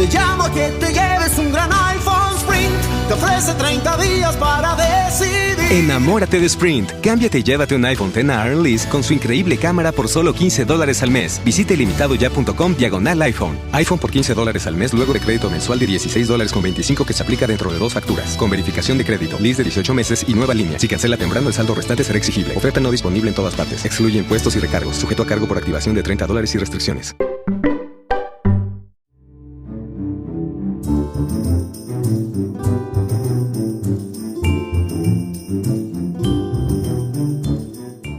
Te llamo a que te lleves un gran iPhone Sprint. Te ofrece 30 días para decidir. Enamórate de Sprint. Cámbiate y llévate un iPhone XR Lease con su increíble cámara por solo $15 al mes. Visita ilimitado.com/iPhone. iPhone por $15 al mes luego de crédito mensual de $16.25 que se aplica dentro de 2 facturas. Con verificación de crédito, lease de 18 meses y nueva línea. Si cancela temprano, el saldo restante será exigible. Oferta no disponible en todas partes. Excluye impuestos y recargos. Sujeto a cargo por activación de $30 y restricciones.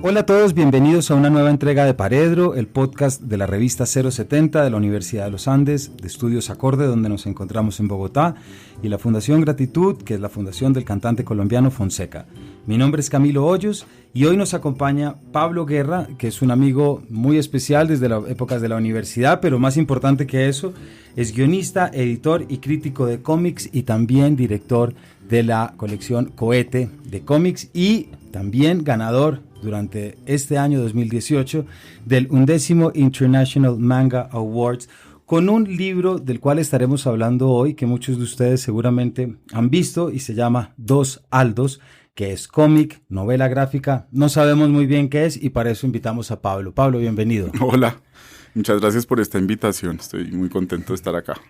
Hola a todos, bienvenidos a una nueva entrega de Paredro, el podcast de la revista 070 de la Universidad de los Andes, de Estudios Acorde, donde nos encontramos en Bogotá, y la Fundación Gratitud, que es la fundación del cantante colombiano Fonseca. Mi nombre es Camilo Hoyos y hoy nos acompaña Pablo Guerra, que es un amigo muy especial desde las épocas de la universidad, pero más importante que eso, es guionista, editor y crítico de cómics y también director de la colección Cohete de cómics y también ganador durante este año 2018 del 11º International Manga Awards con un libro del cual estaremos hablando hoy que muchos de ustedes seguramente han visto y se llama Dos Aldos, que es cómic, novela gráfica, no sabemos muy bien qué es y para eso invitamos a Pablo. Pablo, bienvenido. Hola, muchas gracias por esta invitación, estoy muy contento de estar acá.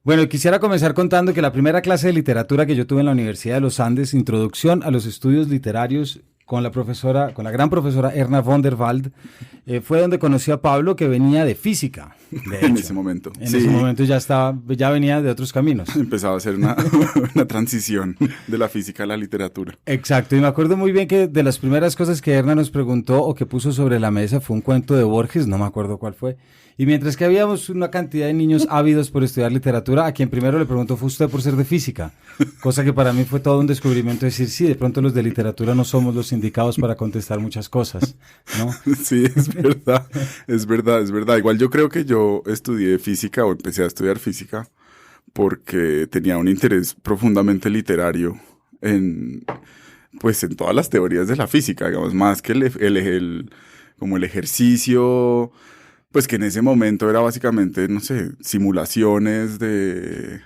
Bueno, quisiera comenzar contando que la primera clase de literatura que yo tuve en la Universidad de los Andes, Introducción a los Estudios Literarios, con la gran profesora Erna von der Wald, fue donde conocí a Pablo, que venía de física. De hecho. En ese momento. En ese momento ya venía de otros caminos. Empezaba a hacer una transición de la física a la literatura. Exacto, y me acuerdo muy bien que de las primeras cosas que Erna nos preguntó o que puso sobre la mesa fue un cuento de Borges, no me acuerdo cuál fue. Y mientras que habíamos una cantidad de niños ávidos por estudiar literatura, a quien primero le preguntó fue usted por ser de física, cosa que para mí fue todo un descubrimiento, decir, sí, de pronto los de literatura no somos los indicados para contestar muchas cosas, ¿no? Sí, es verdad. Igual yo creo que yo estudié física o empecé a estudiar física porque tenía un interés profundamente literario en todas las teorías de la física, digamos, más que como el ejercicio. Pues que en ese momento era básicamente, no sé, simulaciones de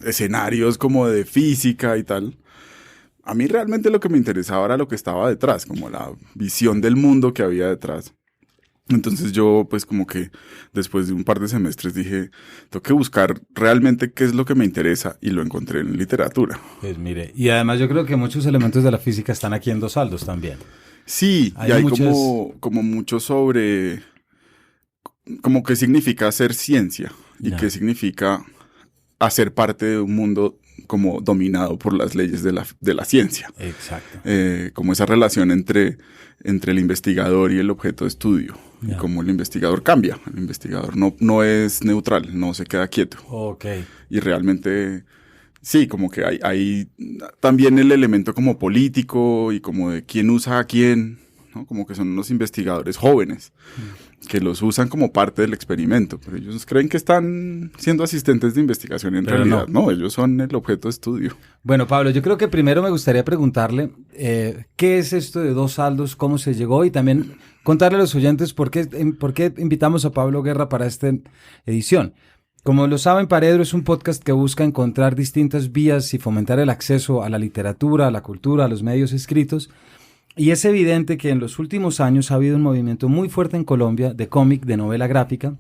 escenarios como de física y tal. A mí realmente lo que me interesaba era lo que estaba detrás, como la visión del mundo que había detrás. Entonces yo, pues como que después de un par de semestres dije, tengo que buscar realmente qué es lo que me interesa y lo encontré en literatura. Pues mire, y además yo creo que muchos elementos de la física están aquí en Dos Aldos también. Sí, y hay como mucho sobre como qué significa hacer ciencia y qué significa hacer parte de un mundo como dominado por las leyes de la ciencia. Exacto. Como esa relación entre el investigador y el objeto de estudio. Y cómo el investigador cambia. El investigador no es neutral, no se queda quieto. Okay. Y realmente, sí, como que hay también el elemento como político y como de quién usa a quién, ¿no? Como que son unos investigadores jóvenes que los usan como parte del experimento, pero ellos creen que están siendo asistentes de investigación y en realidad no, ellos son el objeto de estudio. Bueno, Pablo, yo creo que primero me gustaría preguntarle qué es esto de Dos Aldos, cómo se llegó y también contarle a los oyentes por qué invitamos a Pablo Guerra para esta edición. Como lo saben, Paredro es un podcast que busca encontrar distintas vías y fomentar el acceso a la literatura, a la cultura, a los medios escritos. Y es evidente que en los últimos años ha habido un movimiento muy fuerte en Colombia de cómic, de novela gráfica.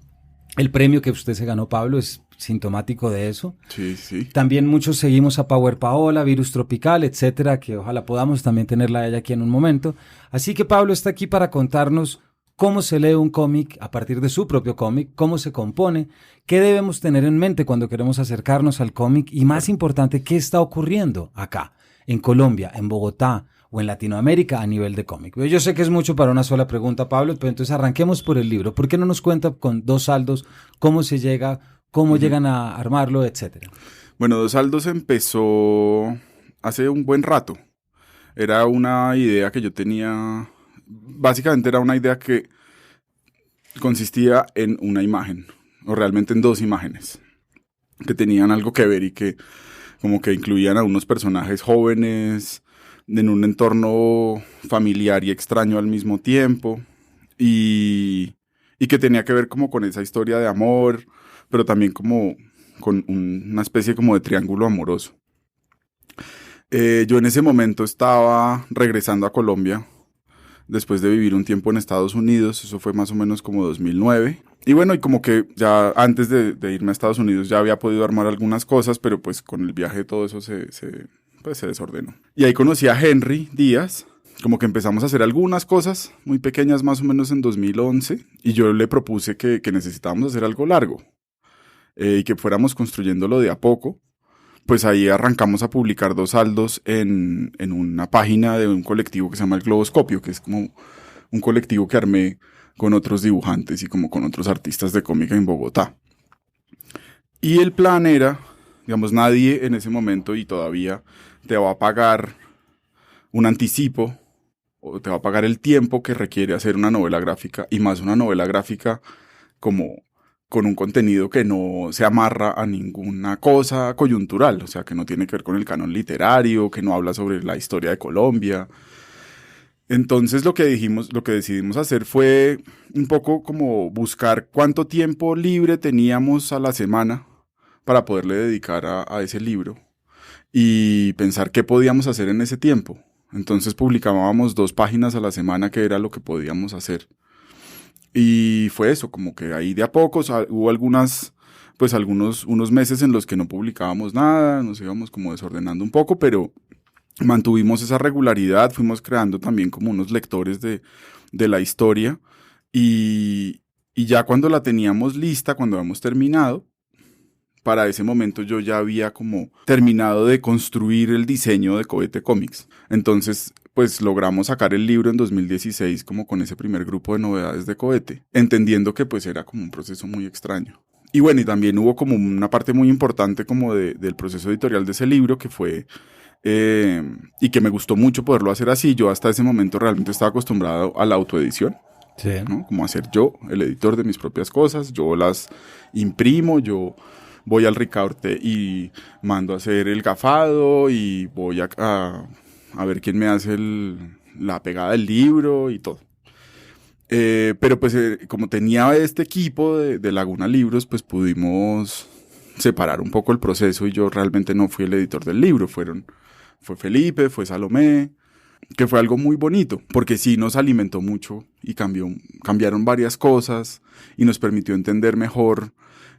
El premio que usted se ganó, Pablo, es sintomático de eso. Sí, sí. También muchos seguimos a Power Paola, Virus Tropical, etcétera, que ojalá podamos también tenerla a ella aquí en un momento. Así que Pablo está aquí para contarnos cómo se lee un cómic a partir de su propio cómic, cómo se compone, qué debemos tener en mente cuando queremos acercarnos al cómic y, más importante, qué está ocurriendo acá, en Colombia, en Bogotá, o en Latinoamérica a nivel de cómic. Yo sé que es mucho para una sola pregunta, Pablo, pero entonces arranquemos por el libro. ¿Por qué no nos cuenta con Dos Aldos cómo se llega, cómo llegan a armarlo, etcétera? Bueno, Dos Aldos empezó hace un buen rato. Era una idea que yo tenía, básicamente era una idea que consistía en una imagen, o realmente en dos imágenes, que tenían algo que ver y que como que incluían a unos personajes jóvenes en un entorno familiar y extraño al mismo tiempo, y que tenía que ver como con esa historia de amor, pero también como con una especie como de triángulo amoroso. Yo en ese momento estaba regresando a Colombia, después de vivir un tiempo en Estados Unidos, eso fue más o menos como 2009. Y bueno, y como que ya antes de irme a Estados Unidos ya había podido armar algunas cosas, pero pues con el viaje todo eso se desordenó. Y ahí conocí a Henry Díaz, como que empezamos a hacer algunas cosas muy pequeñas más o menos en 2011, y yo le propuse que necesitábamos hacer algo largo y que fuéramos construyéndolo de a poco. Pues ahí arrancamos a publicar 2 saldos en una página de un colectivo que se llama El Globoscopio, que es como un colectivo que armé con otros dibujantes y como con otros artistas de cómica en Bogotá. Y el plan era, digamos, nadie en ese momento y todavía te va a pagar un anticipo o te va a pagar el tiempo que requiere hacer una novela gráfica, y más una novela gráfica como con un contenido que no se amarra a ninguna cosa coyuntural, o sea, que no tiene que ver con el canon literario, que no habla sobre la historia de Colombia. Entonces lo que decidimos hacer fue un poco como buscar cuánto tiempo libre teníamos a la semana para poderle dedicar a ese libro y pensar qué podíamos hacer en ese tiempo. Entonces publicábamos 2 páginas a la semana, que era lo que podíamos hacer. Y fue eso, como que ahí de a poco hubo unos meses en los que no publicábamos nada, nos íbamos como desordenando un poco, pero mantuvimos esa regularidad, fuimos creando también como unos lectores de la historia, y ya cuando la teníamos lista, cuando habíamos terminado, para ese momento yo ya había como terminado de construir el diseño de Cohete Comics. Entonces, pues logramos sacar el libro en 2016 como con ese primer grupo de novedades de Cohete, entendiendo que pues era como un proceso muy extraño. Y bueno, y también hubo como una parte muy importante como del proceso editorial de ese libro, que fue, y que me gustó mucho poderlo hacer así. Yo hasta ese momento realmente estaba acostumbrado a la autoedición, sí, ¿no? Como a ser yo el editor de mis propias cosas, yo las imprimo, yo voy al Ricaurte y mando a hacer el gafado y voy a ver quién me hace la pegada del libro y todo. Pero pues como tenía este equipo de Laguna Libros, pues pudimos separar un poco el proceso, y yo realmente no fui el editor del libro, fue Felipe, fue Salomé, que fue algo muy bonito, porque sí nos alimentó mucho y cambiaron varias cosas y nos permitió entender mejor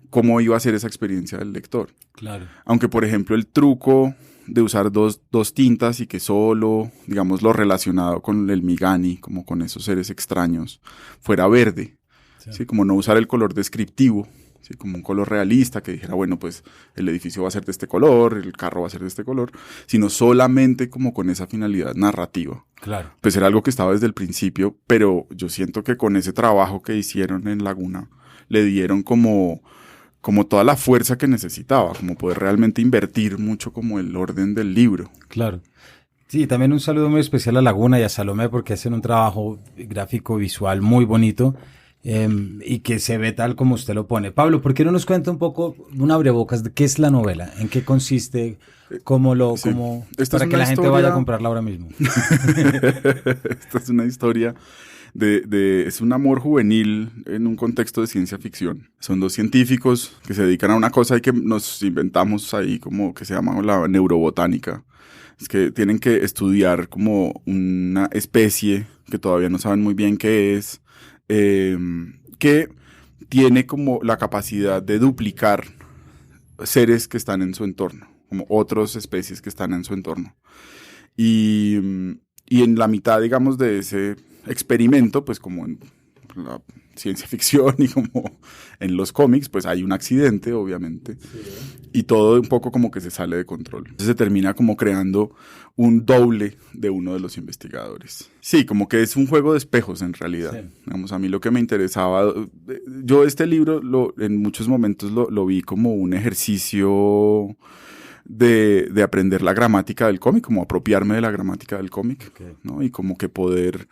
cómo iba a ser esa experiencia del lector. Claro. Aunque, por ejemplo, el truco de usar dos tintas y que solo, digamos, lo relacionado con el Migani, como con esos seres extraños, fuera verde. Sí. ¿Sí? Como no usar el color descriptivo, ¿sí? Como un color realista que dijera, bueno, pues el edificio va a ser de este color, el carro va a ser de este color, sino solamente como con esa finalidad narrativa. Claro. Pues era algo que estaba desde el principio, pero yo siento que con ese trabajo que hicieron en Laguna, le dieron como toda la fuerza que necesitaba, como poder realmente invertir mucho como el orden del libro. Claro. Sí, también un saludo muy especial a Laguna y a Salomé, porque hacen un trabajo gráfico visual muy bonito, y que se ve tal como usted lo pone. Pablo, ¿por qué no nos cuenta un poco, un abrebocas, de qué es la novela? ¿En qué consiste? Para que la gente vaya a comprarla ahora mismo. Esta es una historia es un amor juvenil en un contexto de ciencia ficción. Son 2 científicos que se dedican a una cosa y que nos inventamos ahí, como que se llama la neurobotánica. Es que tienen que estudiar como una especie que todavía no saben muy bien qué es, que tiene como la capacidad de duplicar seres que están en su entorno, como otras especies que están en su entorno. Y en la mitad, digamos, de ese experimento, pues como en la ciencia ficción y como en los cómics, pues hay un accidente, obviamente, sí, y todo un poco como que se sale de control. Entonces se termina como creando un doble de uno de los investigadores. Sí, como que es un juego de espejos en realidad. Sí. Digamos, a mí lo que me interesaba, yo este libro en muchos momentos lo vi como un ejercicio de aprender la gramática del cómic, como apropiarme de la gramática del cómic, okay, ¿no? Y como que poder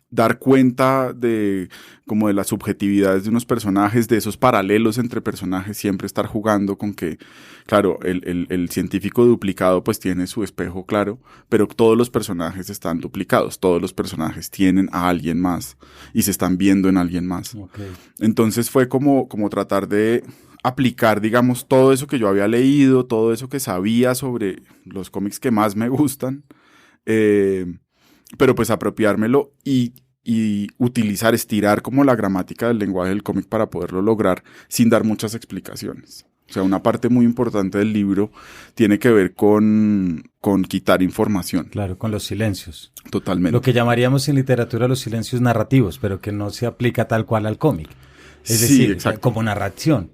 dar cuenta de las subjetividades de unos personajes, de esos paralelos entre personajes, siempre estar jugando con que, claro, el científico duplicado pues tiene su espejo, claro, pero todos los personajes están duplicados, todos los personajes tienen a alguien más y se están viendo en alguien más. Okay. Entonces fue como tratar de aplicar, digamos, todo eso que yo había leído, todo eso que sabía sobre los cómics que más me gustan, pero pues apropiármelo y utilizar, estirar como la gramática del lenguaje del cómic para poderlo lograr sin dar muchas explicaciones. O sea, una parte muy importante del libro tiene que ver con quitar información. Claro, con los silencios. Totalmente. Lo que llamaríamos en literatura los silencios narrativos, pero que no se aplica tal cual al cómic. Es decir, exacto, como narración.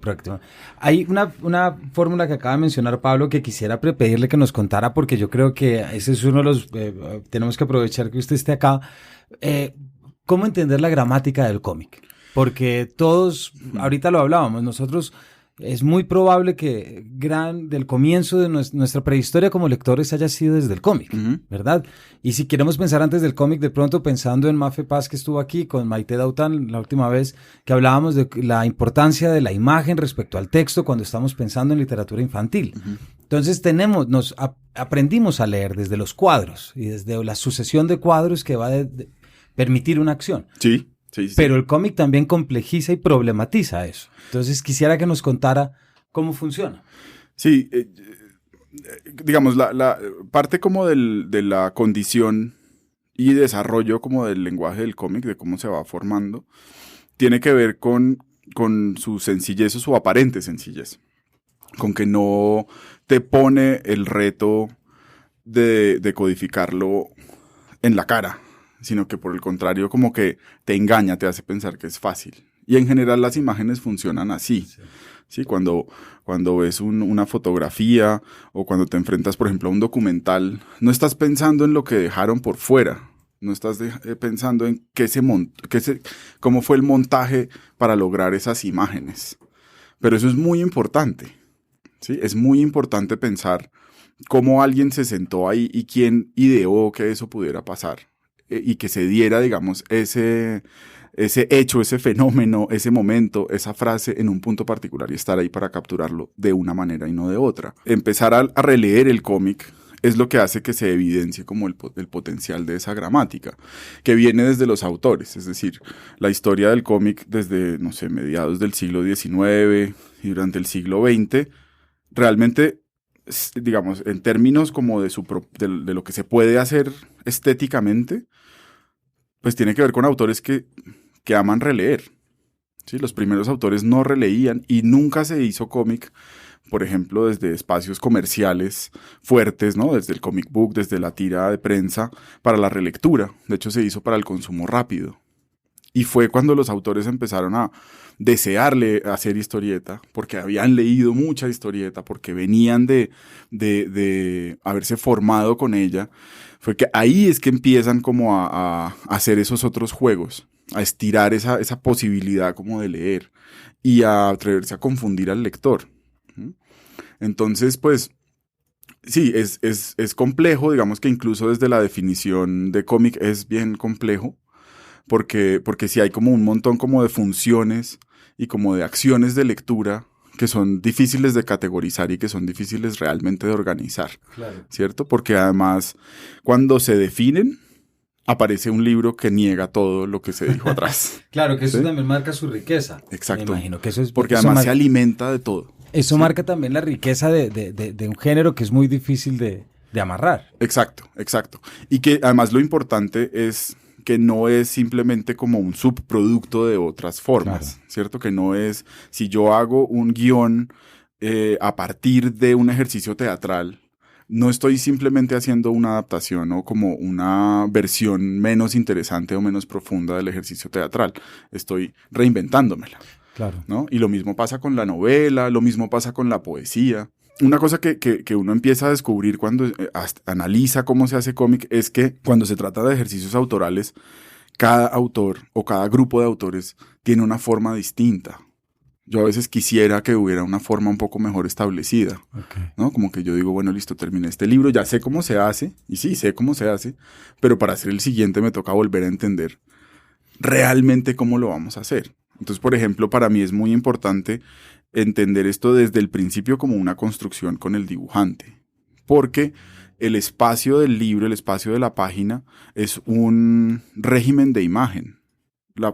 Hay una fórmula que acaba de mencionar Pablo que quisiera pedirle que nos contara, porque yo creo que ese es uno de los... tenemos que aprovechar que usted esté acá. ¿Cómo entender la gramática del cómic? Porque todos, ahorita lo hablábamos, nosotros... Es muy probable que del comienzo de nuestra prehistoria como lectores haya sido desde el cómic, ¿verdad? Y si queremos pensar antes del cómic, de pronto pensando en Mafe Paz, que estuvo aquí con Maite Daután la última vez, que hablábamos de la importancia de la imagen respecto al texto cuando estamos pensando en literatura infantil. Entonces aprendimos a leer desde los cuadros y desde la sucesión de cuadros que va a permitir una acción. Sí. Sí. Pero el cómic también complejiza y problematiza eso. Entonces quisiera que nos contara cómo funciona. Sí, digamos, la parte como de la condición y desarrollo como del lenguaje del cómic, de cómo se va formando, tiene que ver con su sencillez o su aparente sencillez. Con que no te pone el reto de codificarlo en la cara, sino que por el contrario como que te engaña, te hace pensar que es fácil. Y en general las imágenes funcionan así. ¿Sí? Cuando ves una fotografía o cuando te enfrentas, por ejemplo, a un documental, no estás pensando en lo que dejaron por fuera, no estás pensando en cómo fue el montaje para lograr esas imágenes. Pero eso es muy importante. ¿Sí? Es muy importante pensar cómo alguien se sentó ahí y quién ideó que eso pudiera pasar. Y que se diera, digamos, ese hecho, ese fenómeno, ese momento, esa frase en un punto particular y estar ahí para capturarlo de una manera y no de otra. Empezar a releer el cómic es lo que hace que se evidencie como el potencial de esa gramática, que viene desde los autores, es decir, la historia del cómic desde, no sé, mediados del siglo XIX y durante el siglo XX, realmente, digamos, en términos como de lo que se puede hacer estéticamente, pues tiene que ver con autores que aman releer. ¿Sí? Los primeros autores no releían y nunca se hizo cómic, por ejemplo, desde espacios comerciales fuertes, ¿no? Desde el comic book, desde la tira de prensa, para la relectura. De hecho, se hizo para el consumo rápido. Y fue cuando los autores empezaron a desearle hacer historieta, porque habían leído mucha historieta, porque venían de haberse formado con ella, fue que ahí es que empiezan como a hacer esos otros juegos, a estirar esa posibilidad como de leer y a atreverse a confundir al lector. Entonces, pues, sí, es complejo, digamos que incluso desde la definición de cómic es bien complejo, porque sí hay como un montón como de funciones y como de acciones de lectura que son difíciles de categorizar y que son difíciles realmente de organizar, claro. ¿Cierto? Porque además, cuando se definen, aparece un libro que niega todo lo que se dijo atrás. Claro, que eso ¿sí? También marca su riqueza. Exacto. Me imagino que eso es porque además se alimenta de todo. Eso ¿sí? Marca también la riqueza de un género que es muy difícil de amarrar. Exacto. Y que además lo importante es que no es simplemente como un subproducto de otras formas, claro. ¿Cierto? Que no es, si yo hago un guión a partir de un ejercicio teatral, no estoy simplemente haciendo una adaptación o como una versión menos interesante o menos profunda del ejercicio teatral, estoy reinventándomela. Claro. ¿No? Y lo mismo pasa con la novela, lo mismo pasa con la poesía. Una cosa que uno empieza a descubrir cuando analiza cómo se hace cómic es que cuando se trata de ejercicios autorales, cada autor o cada grupo de autores tiene una forma distinta. Yo a veces quisiera que hubiera una forma un poco mejor establecida, okay. ¿No? Como que yo digo, bueno, listo, terminé este libro, ya sé cómo se hace, y sí, sé cómo se hace, pero para hacer el siguiente me toca volver a entender realmente cómo lo vamos a hacer. Entonces, por ejemplo, para mí es muy importante entender esto desde el principio como una construcción con el dibujante, porque el espacio del libro, el espacio de la página es un régimen de imagen.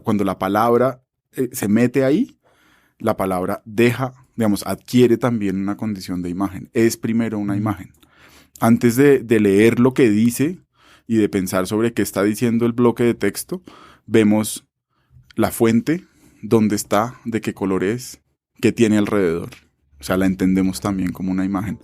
Cuando la palabra se mete ahí, la palabra deja digamos, adquiere también una condición de imagen. Es primero una imagen. Antes de leer lo que dice y de pensar sobre qué está diciendo el bloque de texto, vemos la fuente, dónde está, de qué color es, qué tiene alrededor. O sea, la entendemos también como una imagen.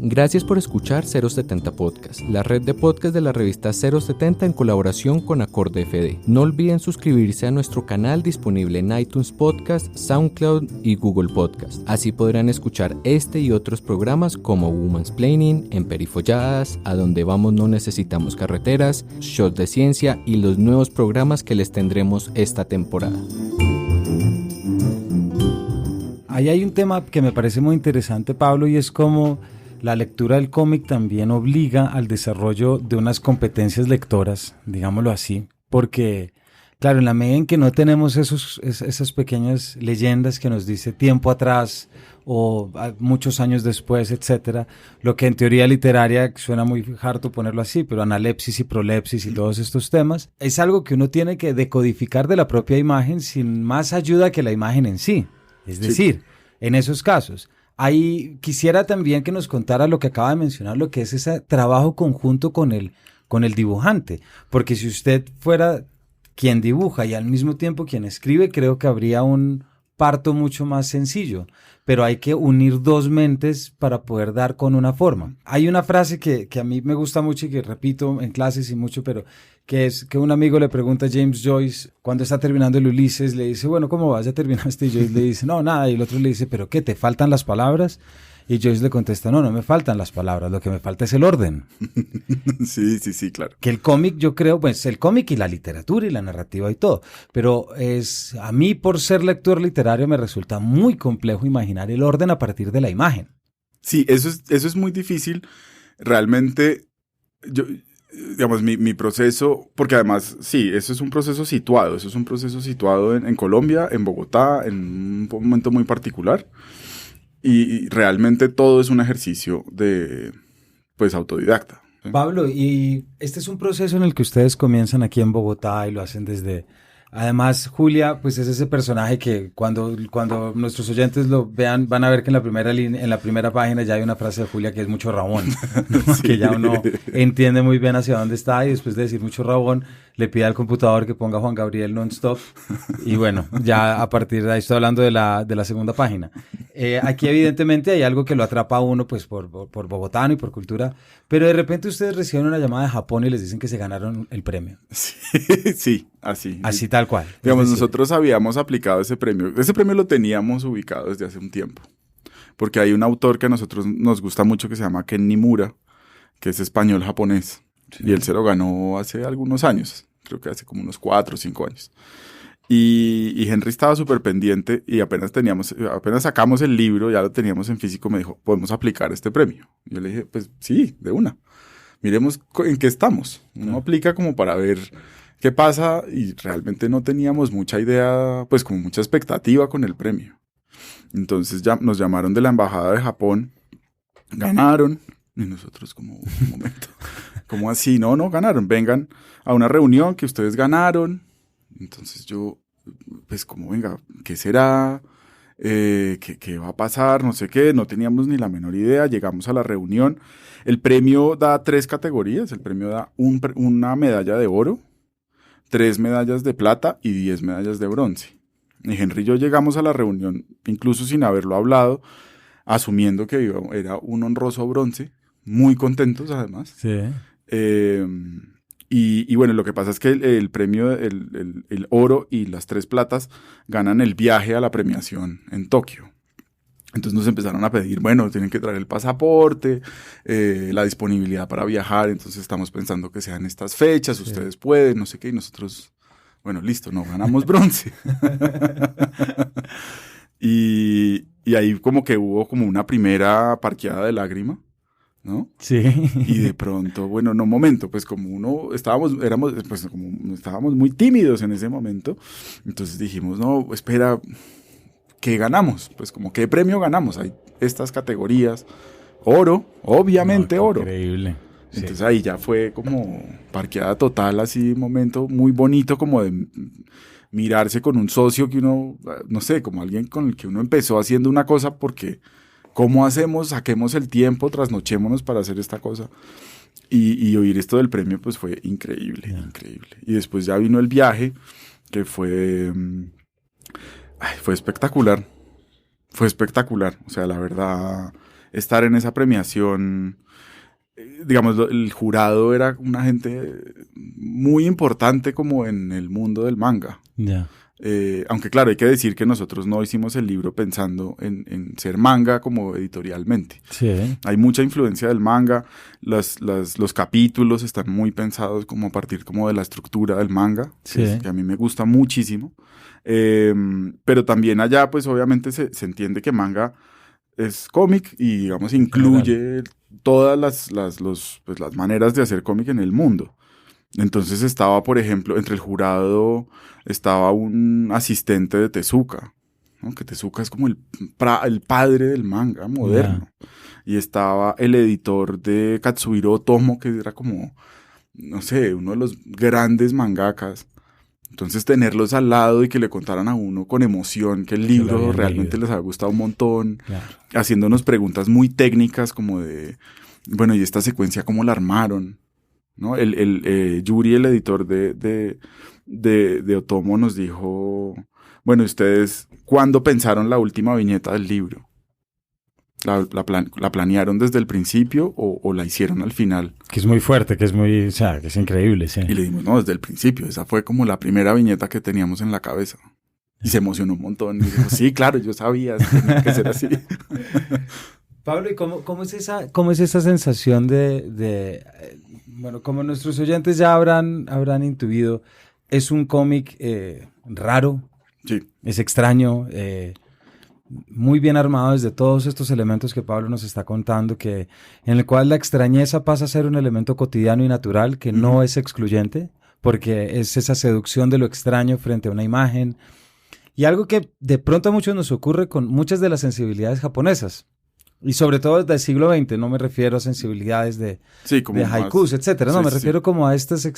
Gracias por escuchar 070 Podcast, la red de podcast de la revista 070 en colaboración con Acorde FD. No olviden suscribirse a nuestro canal disponible en iTunes Podcast, SoundCloud y Google Podcast. Así podrán escuchar este y otros programas como Woman's Planning, Emperifolladas, A Donde Vamos No Necesitamos Carreteras, Shots de Ciencia y los nuevos programas que les tendremos esta temporada. Ahí hay un tema que me parece muy interesante, Pablo, y es como la lectura del cómic también obliga al desarrollo de unas competencias lectoras, digámoslo así, porque, claro, en la medida en que no tenemos esas pequeñas leyendas que nos dice tiempo atrás o muchos años después, etcétera, lo que en teoría literaria suena muy harto ponerlo así, pero analepsis y prolepsis y todos estos temas, es algo que uno tiene que decodificar de la propia imagen sin más ayuda que la imagen en sí. Es decir, en esos casos, ahí quisiera también que nos contara lo que acaba de mencionar, lo que es ese trabajo conjunto con el dibujante, porque si usted fuera quien dibuja y al mismo tiempo quien escribe, creo que habría un parto mucho más sencillo, pero hay que unir dos mentes para poder dar con una forma. Hay una frase que a mí me gusta mucho y que repito en clases y mucho, pero que es que un amigo le pregunta a James Joyce cuando está terminando el Ulises, le dice, bueno, ¿cómo vas? ¿Ya terminaste? Y Joyce le dice, no, nada, y el otro le dice, ¿pero qué? ¿Te faltan las palabras? Y Joyce le contesta, no me faltan las palabras, lo que me falta es el orden. Sí, claro. Que el cómic, yo creo, pues el cómic y la literatura y la narrativa y todo, pero a mí por ser lector literario me resulta muy complejo imaginar el orden a partir de la imagen. Sí, eso es muy difícil. Realmente, digamos, mi proceso, porque además, sí, eso es un proceso situado, en Colombia, en Bogotá, en un momento muy particular. Y realmente todo es un ejercicio de, pues, autodidacta. ¿Sí? Pablo, y este es un proceso en el que ustedes comienzan aquí en Bogotá y lo hacen desde... Además, Julia, pues es ese personaje que cuando nuestros oyentes lo vean, van a ver que en la primera página ya hay una frase de Julia que es mucho rabón, ¿no? Sí. Que ya uno entiende muy bien hacia dónde está y después de decir mucho rabón, le pide al computador que ponga Juan Gabriel non-stop y bueno, ya a partir de ahí estoy hablando de la segunda página. Aquí evidentemente hay algo que lo atrapa a uno pues por bogotano y por cultura, pero de repente ustedes reciben una llamada de Japón y les dicen que se ganaron el premio. Sí, así. Así tal cual. Digamos, nosotros habíamos aplicado ese premio. Ese premio lo teníamos ubicado desde hace un tiempo, porque hay un autor que a nosotros nos gusta mucho que se llama Ken Nimura, que es español-japonés, sí. Y él se lo ganó hace algunos años, creo que hace como unos 4 o 5 años. Y Henry estaba súper pendiente y apenas sacamos el libro, ya lo teníamos en físico, me dijo, ¿podemos aplicar este premio? Y yo le dije, pues sí, de una. Miremos en qué estamos. Uno aplica como para ver qué pasa y realmente no teníamos mucha idea, pues como mucha expectativa con el premio. Entonces ya nos llamaron de la embajada de Japón, ganaron y nosotros como, un momento, ¿cómo así? No, ganaron, vengan a una reunión que ustedes ganaron. Entonces yo, pues como venga, ¿qué será? ¿Qué va a pasar? No sé qué, no teníamos ni la menor idea, llegamos a la reunión. El premio da 3 categorías, el premio da una medalla de oro, 3 medallas de plata y 10 medallas de bronce. Y Henry y yo llegamos a la reunión, incluso sin haberlo hablado, asumiendo que era un honroso bronce, muy contentos además. Sí. Y bueno, lo que pasa es que el premio, el oro y las 3 platas ganan el viaje a la premiación en Tokio. Entonces nos empezaron a pedir, bueno, tienen que traer el pasaporte, la disponibilidad para viajar, entonces estamos pensando que sean estas fechas, ustedes pueden, no sé qué, y nosotros, bueno, listo, no, ganamos bronce. y ahí como que hubo como una primera parqueada de lágrima, ¿no? Sí. Y de pronto, bueno, no, momento, pues como estábamos muy tímidos en ese momento, entonces dijimos, no, espera, ¿qué ganamos? Pues como, ¿qué premio ganamos? Hay estas categorías, oro, obviamente oro. Increíble. Entonces ahí ya fue como parqueada total, así un momento muy bonito como de mirarse con un socio que uno, no sé, como alguien con el que uno empezó haciendo una cosa porque, ¿cómo hacemos? Saquemos el tiempo, trasnochémonos para hacer esta cosa. Y oír esto del premio, pues fue increíble, increíble. Y después ya vino el viaje, que fue espectacular. Fue espectacular. O sea, la verdad, estar en esa premiación, digamos, el jurado era una gente muy importante como en el mundo del manga. Ya. Aunque claro, hay que decir que nosotros no hicimos el libro pensando en ser manga como editorialmente. Sí. Hay mucha influencia del manga, los capítulos están muy pensados como a partir como de la estructura del manga, Sí. que a mí me gusta muchísimo. Pero también allá pues obviamente se entiende que manga es cómic y digamos incluye todas las maneras de hacer cómic en el mundo. Entonces estaba, por ejemplo, entre el jurado estaba un asistente de Tezuka, ¿no? Que Tezuka es como el padre del manga moderno. Y estaba el editor de Katsuhiro Otomo, que era como, no sé, uno de los grandes mangakas. Entonces tenerlos al lado y que le contaran a uno con emoción que el libro realmente les había gustado un montón, haciéndonos preguntas muy técnicas como de, bueno, ¿y esta secuencia cómo la armaron? ¿No? Yuri, el editor de Otomo, nos dijo, bueno, ¿ustedes cuándo pensaron la última viñeta del libro? ¿La planearon desde el principio o la hicieron al final? Que es muy fuerte, que es increíble, sí. Y le dijimos, no, desde el principio, esa fue como la primera viñeta que teníamos en la cabeza. Y se emocionó un montón. Y dijo, sí, claro, yo sabía, tenía que ser así. Pablo, ¿y cómo es esa sensación bueno, como nuestros oyentes ya habrán intuido, es un cómic raro, sí. Es extraño, muy bien armado desde todos estos elementos que Pablo nos está contando, en el cual la extrañeza pasa a ser un elemento cotidiano y natural que no es excluyente, porque es esa seducción de lo extraño frente a una imagen, y algo que de pronto a muchos nos ocurre con muchas de las sensibilidades japonesas. Y sobre todo desde el siglo XX, no me refiero a sensibilidades de haikus, etcétera, no, me refiero como a estas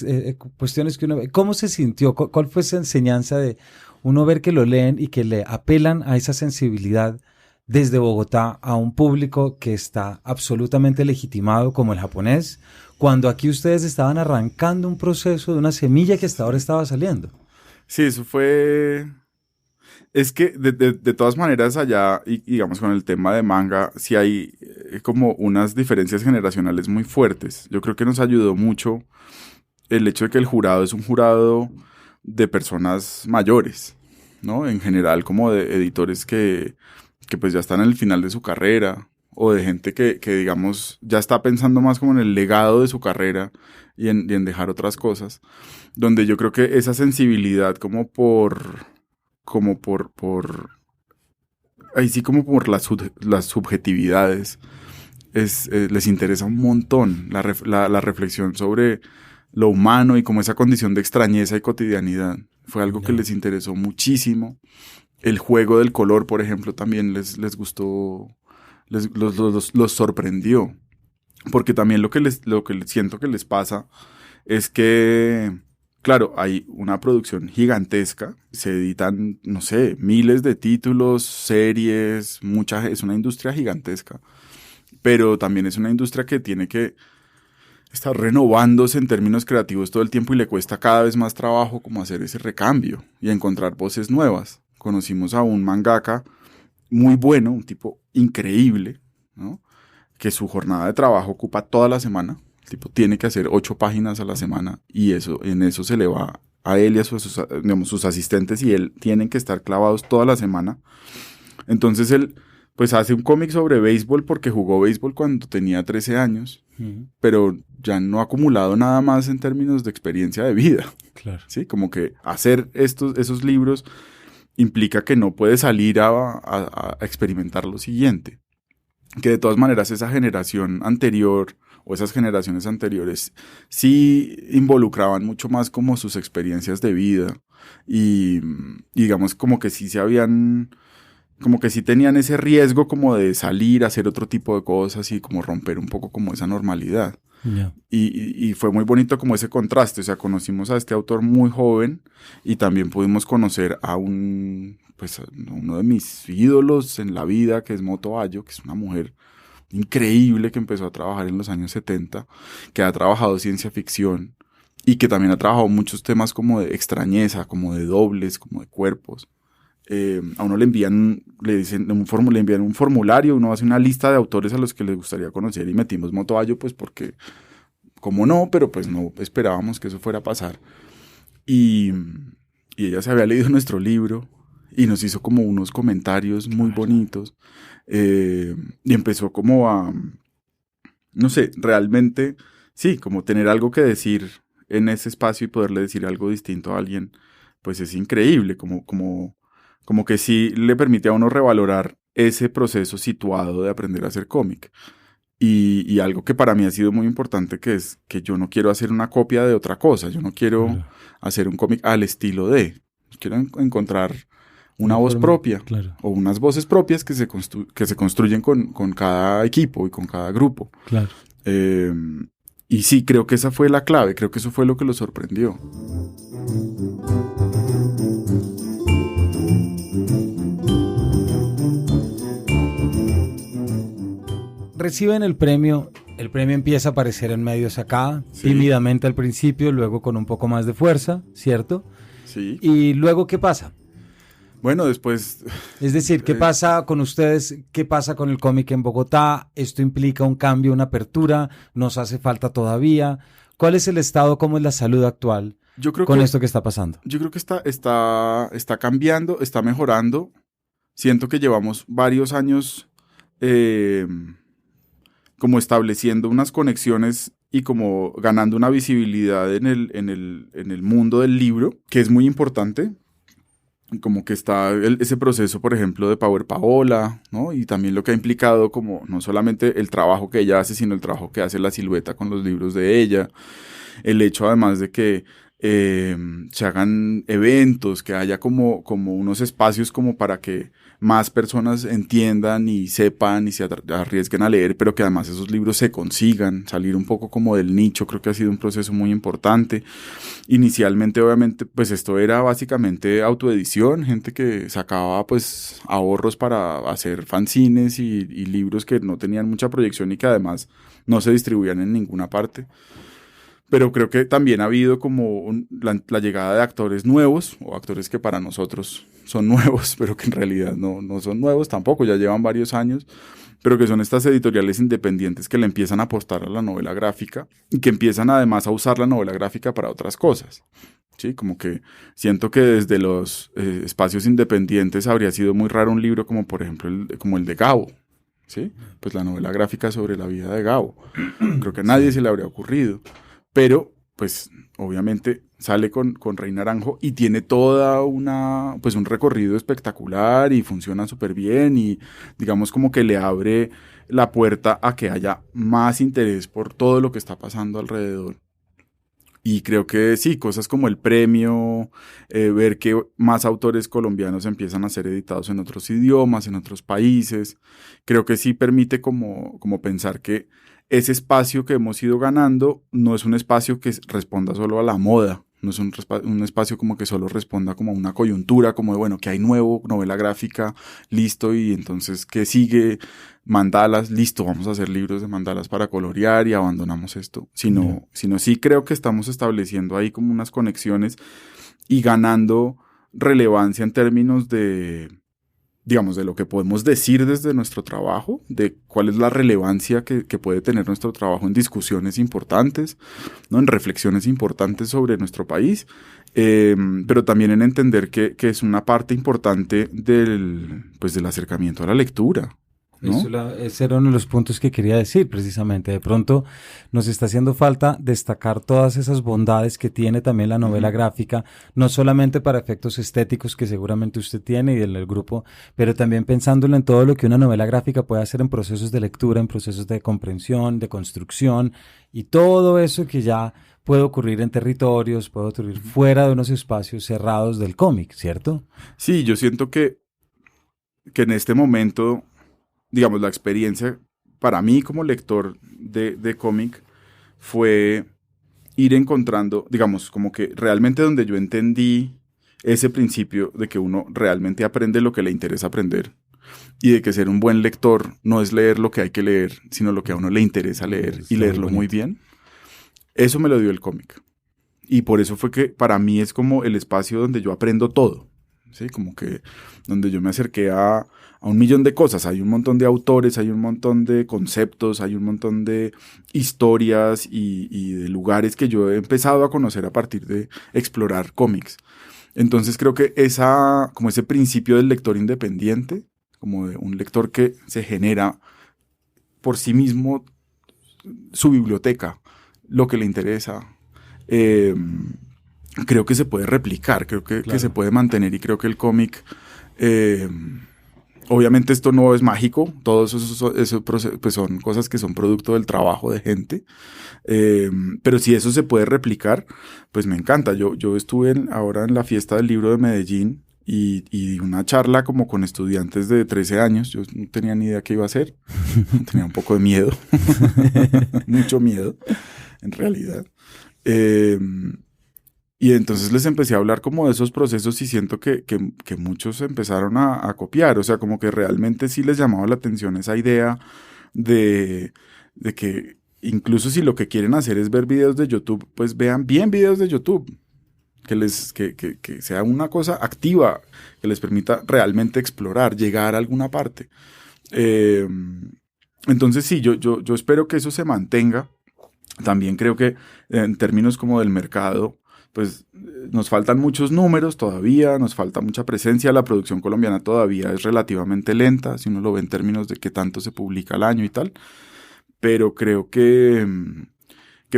cuestiones que uno ve. ¿Cómo se sintió? ¿Cuál fue esa enseñanza de uno ver que lo leen y que le apelan a esa sensibilidad desde Bogotá a un público que está absolutamente legitimado como el japonés, cuando aquí ustedes estaban arrancando un proceso de una semilla que hasta ahora estaba saliendo? Sí, eso fue... Es que de todas maneras allá, y digamos con el tema de manga, sí hay como unas diferencias generacionales muy fuertes. Yo creo que nos ayudó mucho el hecho de que el jurado es un jurado de personas mayores, ¿no? En general como de editores que pues ya están en el final de su carrera, o de gente que digamos ya está pensando más como en el legado de su carrera y en dejar otras cosas, donde yo creo que esa sensibilidad como por las subjetividades les interesa un montón la reflexión sobre lo humano y como esa condición de extrañeza y cotidianidad fue algo que les interesó muchísimo. El juego del color, por ejemplo, también les gustó, los sorprendió, porque también lo que siento que les pasa es que, claro, hay una producción gigantesca, se editan, no sé, miles de títulos, series, es una industria gigantesca, pero también es una industria que tiene que estar renovándose en términos creativos todo el tiempo y le cuesta cada vez más trabajo como hacer ese recambio y encontrar voces nuevas. Conocimos a un mangaka muy bueno, un tipo increíble, ¿no? Que su jornada de trabajo ocupa toda la semana. El tipo tiene que hacer 8 páginas a la semana y en eso se le va a él y a sus asistentes y él tienen que estar clavados toda la semana. Entonces él pues hace un cómic sobre béisbol porque jugó béisbol cuando tenía 13 años, pero ya no ha acumulado nada más en términos de experiencia de vida. Claro. ¿Sí? Como que hacer esos libros implica que no puede salir a experimentar lo siguiente. Que de todas maneras esa generación anterior o esas generaciones anteriores sí involucraban mucho más como sus experiencias de vida y digamos como que sí se habían como que sí tenían ese riesgo como de salir a hacer otro tipo de cosas y como romper un poco como esa normalidad. Ya. Y fue muy bonito como ese contraste, o sea, conocimos a este autor muy joven y también pudimos conocer a pues, a uno de mis ídolos en la vida, que es Moto Bayo, que es una mujer increíble que empezó a trabajar en los años 70, que ha trabajado ciencia ficción y que también ha trabajado muchos temas como de extrañeza, como de dobles, como de cuerpos. A uno le envían un formulario, uno hace una lista de autores a los que les gustaría conocer y metimos Moto Bayo, pues porque, como no, pero pues no esperábamos que eso fuera a pasar. Y ella se había leído nuestro libro y nos hizo como unos comentarios muy bonitos y empezó como a, no sé, realmente, sí, como tener algo que decir en ese espacio y poderle decir algo distinto a alguien, pues es increíble, como que sí le permite a uno revalorar ese proceso situado de aprender a hacer cómic. Y algo que para mí ha sido muy importante, que es que yo no quiero hacer una copia de otra cosa, yo no quiero hacer un cómic al estilo de, quiero encontrar una voz propia, o unas voces propias que se construyen con cada equipo y con cada grupo. Claro. Y sí, creo que esa fue la clave, creo que eso fue lo que lo sorprendió. Reciben el premio empieza a aparecer en medios acá, Sí. tímidamente al principio, luego con un poco más de fuerza, ¿cierto? Sí. Y luego, ¿qué pasa? Bueno, después... Es decir, ¿qué pasa con ustedes? ¿Qué pasa con el cómic en Bogotá? ¿Esto implica un cambio, una apertura? ¿Nos hace falta todavía? ¿Cuál es el estado, cómo es la salud actual Yo creo con que, esto que está pasando? Yo creo que está cambiando, está mejorando. Siento que llevamos varios años como estableciendo unas conexiones y como ganando una visibilidad en el mundo del libro, que es muy importante. Como que está ese proceso, por ejemplo, de Power Paola, ¿no? Y también lo que ha implicado como no solamente el trabajo que ella hace, sino el trabajo que hace La Silueta con los libros de ella. El hecho además de que se hagan eventos, que haya como unos espacios como para que más personas entiendan y sepan y se arriesguen a leer, pero que además esos libros se consigan, salir un poco como del nicho, creo que ha sido un proceso muy importante. Inicialmente, obviamente, pues esto era básicamente autoedición, gente que sacaba pues ahorros para hacer fanzines y libros que no tenían mucha proyección y que además no se distribuían en ninguna parte. Pero creo que también ha habido como la llegada de actores nuevos, o actores que para nosotros son nuevos, pero que en realidad no son nuevos tampoco, ya llevan varios años, pero que son estas editoriales independientes que le empiezan a apostar a la novela gráfica y que empiezan además a usar la novela gráfica para otras cosas. Sí, como que siento que desde los espacios independientes habría sido muy raro un libro como por ejemplo como el de Gabo, ¿sí? Pues la novela gráfica sobre la vida de Gabo. Creo que a nadie se le habría ocurrido. Pero, pues, obviamente sale con Rey Naranjo y tiene toda pues un recorrido espectacular y funciona súper bien y digamos como que le abre la puerta a que haya más interés por todo lo que está pasando alrededor. Y creo que sí, cosas como el premio, ver que más autores colombianos empiezan a ser editados en otros idiomas, en otros países, creo que sí permite como pensar que ese espacio que hemos ido ganando no es un espacio que responda solo a la moda, no es un espacio como que solo responda como a una coyuntura, como de, bueno, que hay nuevo, novela gráfica, listo, y entonces, ¿qué sigue? Mandalas, listo, vamos a hacer libros de mandalas para colorear y abandonamos esto. Sino sí creo que estamos estableciendo ahí como unas conexiones y ganando relevancia en términos de, digamos, de lo que podemos decir desde nuestro trabajo, de cuál es la relevancia que puede tener nuestro trabajo en discusiones importantes, ¿no? En reflexiones importantes sobre nuestro país, pero también en entender que es una parte importante del acercamiento a la lectura, ¿no? Ese era uno de los puntos que quería decir precisamente. De pronto nos está haciendo falta destacar todas esas bondades que tiene también la novela gráfica, no solamente para efectos estéticos que seguramente usted tiene y del grupo, pero también pensándolo en todo lo que una novela gráfica puede hacer en procesos de lectura, en procesos de comprensión, de construcción y todo eso que ya puede ocurrir en territorios, puede ocurrir fuera de unos espacios cerrados del cómic, ¿cierto? Sí, yo siento que que en este momento, digamos, la experiencia para mí como lector de cómic fue ir encontrando, digamos, como que realmente donde yo entendí ese principio de que uno realmente aprende lo que le interesa aprender y de que ser un buen lector no es leer lo que hay que leer, sino lo que a uno le interesa leer y leerlo muy bien. Eso me lo dio el cómic. Y por eso fue que para mí es como el espacio donde yo aprendo todo, ¿sí? Como que donde yo me acerqué a un millón de cosas. Hay un montón de autores, hay un montón de conceptos, hay un montón de historias y de lugares que yo he empezado a conocer a partir de explorar cómics. Entonces creo que como ese principio del lector independiente, como de un lector que se genera por sí mismo su biblioteca, lo que le interesa, creo que se puede replicar, creo que se puede mantener, y creo que el cómic, obviamente esto no es mágico, todos esos pues son cosas que son producto del trabajo de gente, pero si eso se puede replicar, pues me encanta. Yo estuve ahora en la fiesta del libro de Medellín y di una charla como con estudiantes de 13 años, yo no tenía ni idea qué iba a hacer, tenía un poco de miedo, mucho miedo, en realidad. Y entonces les empecé a hablar como de esos procesos y siento que muchos empezaron a copiar, o sea, como que realmente sí les llamaba la atención esa idea de que incluso si lo que quieren hacer es ver videos de YouTube, pues vean bien videos de YouTube, que sea una cosa activa, que les permita realmente explorar, llegar a alguna parte. Entonces sí, yo espero que eso se mantenga. También creo que en términos como del mercado, pues nos faltan muchos números todavía, nos falta mucha presencia, la producción colombiana todavía es relativamente lenta, si uno lo ve en términos de qué tanto se publica al año y tal, pero creo que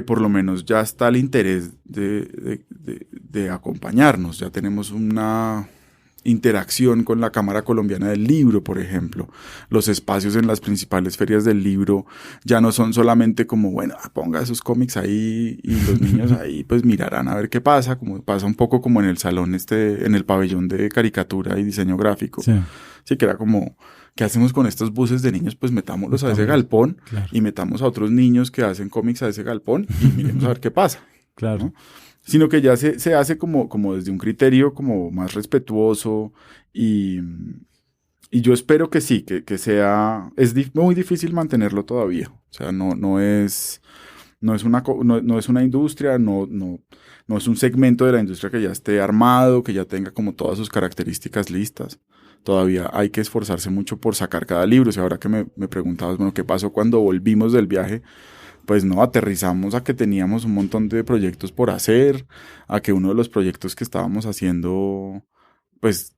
por lo menos ya está el interés de acompañarnos, ya tenemos una interacción con la Cámara Colombiana del Libro, por ejemplo. Los espacios en las principales ferias del libro ya no son solamente como, bueno, ponga esos cómics ahí y los niños ahí pues mirarán a ver qué pasa, como pasa un poco como en el salón en el pabellón de caricatura y diseño gráfico. Sí, que era como, ¿qué hacemos con estos buses de niños? Pues metámoslos a ese galpón, claro, y metamos a otros niños que hacen cómics a ese galpón y miremos a ver qué pasa. Claro. ¿No? Sino que ya se hace como desde un criterio como más respetuoso y yo espero que sí, que sea, muy difícil mantenerlo todavía, o sea, no es una industria, no es un segmento de la industria que ya esté armado, que ya tenga como todas sus características listas. Todavía hay que esforzarse mucho por sacar cada libro. O sea, ahora que me preguntabas, bueno, ¿qué pasó cuando volvimos del viaje? Pues no, aterrizamos a que teníamos un montón de proyectos por hacer, a que uno de los proyectos que estábamos haciendo, pues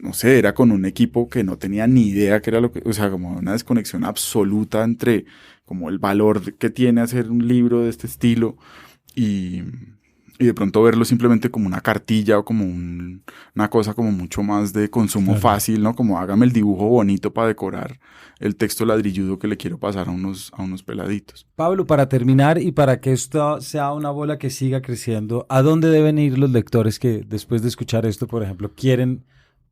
no sé, era con un equipo que no tenía ni idea qué era lo que, o sea, como una desconexión absoluta entre como el valor que tiene hacer un libro de este estilo y de pronto verlo simplemente como una cartilla o como una cosa como mucho más de consumo, claro, fácil, ¿no? Como hágame el dibujo bonito para decorar el texto ladrilludo que le quiero pasar a unos peladitos. Pablo, para terminar y para que esto sea una bola que siga creciendo, ¿a dónde deben ir los lectores que después de escuchar esto, por ejemplo, quieren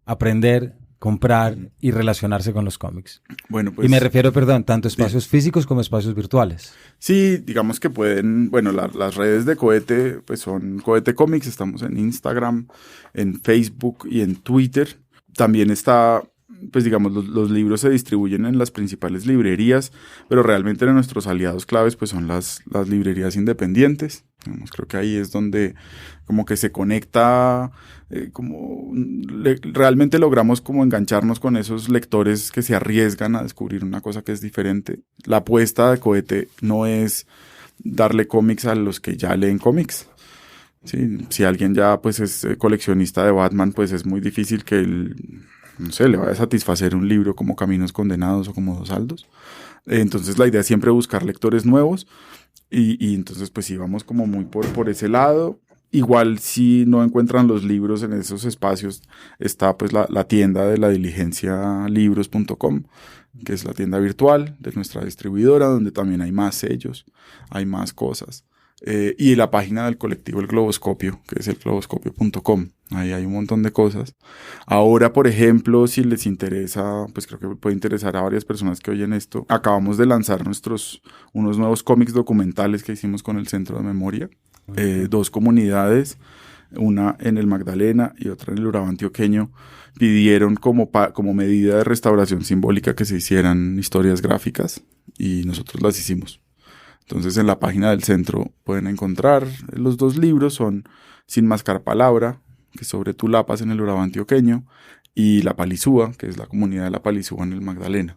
aprender, comprar y relacionarse con los cómics? Bueno, pues, y me refiero, tanto espacios físicos como espacios virtuales. Sí, digamos que pueden, bueno, las redes de Cohete pues son Cohete Comics, estamos en Instagram, en Facebook y en Twitter. También está, pues digamos, los libros se distribuyen en las principales librerías, pero realmente nuestros aliados claves pues son las librerías independientes. Creo que ahí es donde como que se conecta, realmente logramos como engancharnos con esos lectores que se arriesgan a descubrir una cosa que es diferente. La apuesta de Cohete no es darle cómics a los que ya leen cómics. Sí, si alguien ya pues es coleccionista de Batman, pues es muy difícil que no sé, le vaya a satisfacer un libro como Caminos Condenados o como Dos Aldos. Entonces la idea es siempre buscar lectores nuevos y entonces pues sí, vamos como muy por ese lado. Igual si no encuentran los libros en esos espacios, está pues la tienda de La Diligencia libros.com, que es la tienda virtual de nuestra distribuidora, donde también hay más sellos, hay más cosas. y la página del colectivo El Globoscopio, que es elgloboscopio.com. Ahí hay un montón de cosas. Ahora, por ejemplo, si les interesa, pues creo que puede interesar a varias personas que oyen esto, acabamos de lanzar unos nuevos cómics documentales que hicimos con el Centro de Memoria. 2 comunidades, una en el Magdalena y otra en el Urabá antioqueño, pidieron como medida de restauración simbólica que se hicieran historias gráficas y nosotros las hicimos. Entonces en la página del centro pueden encontrar los 2 libros, son Sin Mascar Palabra, que es sobre Tulapas en el Urabá antioqueño, y La Palizúa, que es la comunidad de La Palizúa en el Magdalena.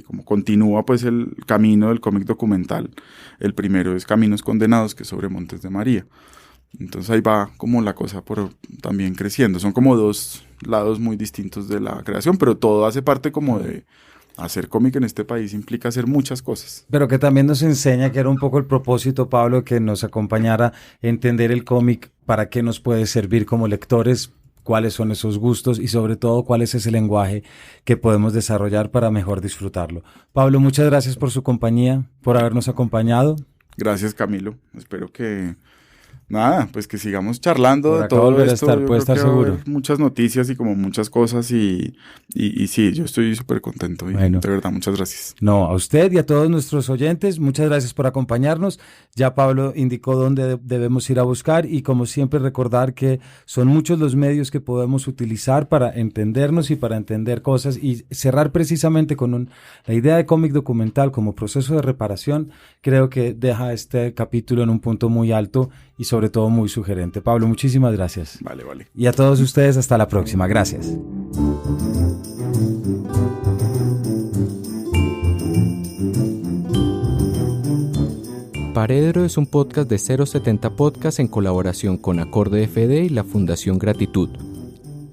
Como continúa pues el camino del cómic documental. El primero es Caminos Condenados, que es sobre Montes de María. Entonces ahí va como la cosa también creciendo. Son como 2 lados muy distintos de la creación, pero todo hace parte como de hacer cómic en este país implica hacer muchas cosas. Pero que también nos enseña, que era un poco el propósito, Pablo, que nos acompañara a entender el cómic, para qué nos puede servir como lectores, cuáles son esos gustos y sobre todo cuál es ese lenguaje que podemos desarrollar para mejor disfrutarlo. Pablo, muchas gracias por su compañía, por habernos acompañado. Gracias, Camilo. Espero que pues que sigamos charlando por de acá todo volver esto. a estar, puede estar seguro. Muchas noticias y como muchas cosas y sí, yo estoy súper contento y de verdad, muchas gracias. No, a usted y a todos nuestros oyentes, muchas gracias por acompañarnos. Ya Pablo indicó dónde debemos ir a buscar y como siempre recordar que son muchos los medios que podemos utilizar para entendernos y para entender cosas y cerrar precisamente con la idea de cómic documental como proceso de reparación. Creo que deja este capítulo en un punto muy alto y sobre todo muy sugerente. Pablo, muchísimas gracias. Vale. Y a todos ustedes, hasta la próxima. Gracias. Paredro es un podcast de 070 Podcast en colaboración con Acorde FD y la Fundación Gratitud.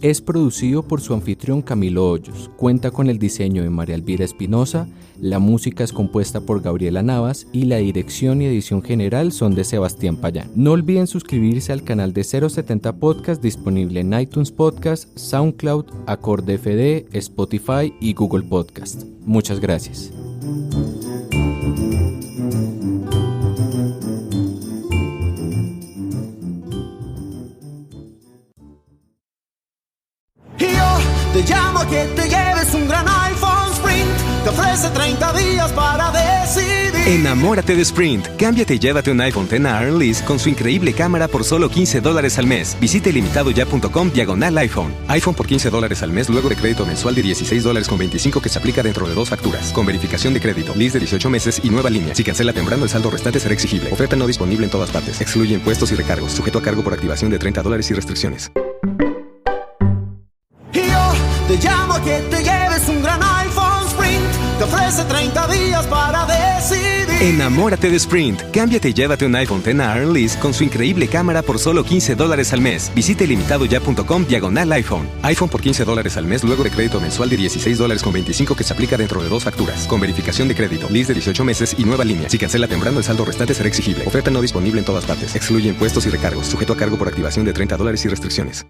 Es producido por su anfitrión Camilo Hoyos, cuenta con el diseño de María Elvira Espinosa, la música es compuesta por Gabriela Navas y la dirección y edición general son de Sebastián Payán. No olviden suscribirse al canal de 070 Podcast disponible en iTunes Podcast, SoundCloud, Acorde FD, Spotify y Google Podcast. Muchas gracias. Te llamo a que te lleves un gran iPhone Sprint. Te ofrece 30 días para decidir. Enamórate de Sprint. Cámbiate y llévate un iPhone XR Lease con su increíble cámara por solo $15 al mes. Visite limitadoya.com/iPhone. iPhone por $15 al mes luego de crédito mensual de $16.25 que se aplica dentro de 2 facturas. Con verificación de crédito, lease de 18 meses y nueva línea. Si cancela temprano, el saldo restante será exigible. Oferta no disponible en todas partes. Excluye impuestos y recargos. Sujeto a cargo por activación de $30 y restricciones. Te llamo a que te lleves un gran iPhone Sprint. Te ofrece 30 días para decidir. Enamórate de Sprint. Cámbiate y llévate un iPhone XR Lease con su increíble cámara por solo $15 al mes. Visite limitadoya.com/iPhone. iPhone por $15 al mes luego de crédito mensual de $16.25 que se aplica dentro de 2 facturas. Con verificación de crédito, lease de 18 meses y nueva línea. Si cancela temprano, el saldo restante será exigible. Oferta no disponible en todas partes. Excluye impuestos y recargos. Sujeto a cargo por activación de $30 y restricciones.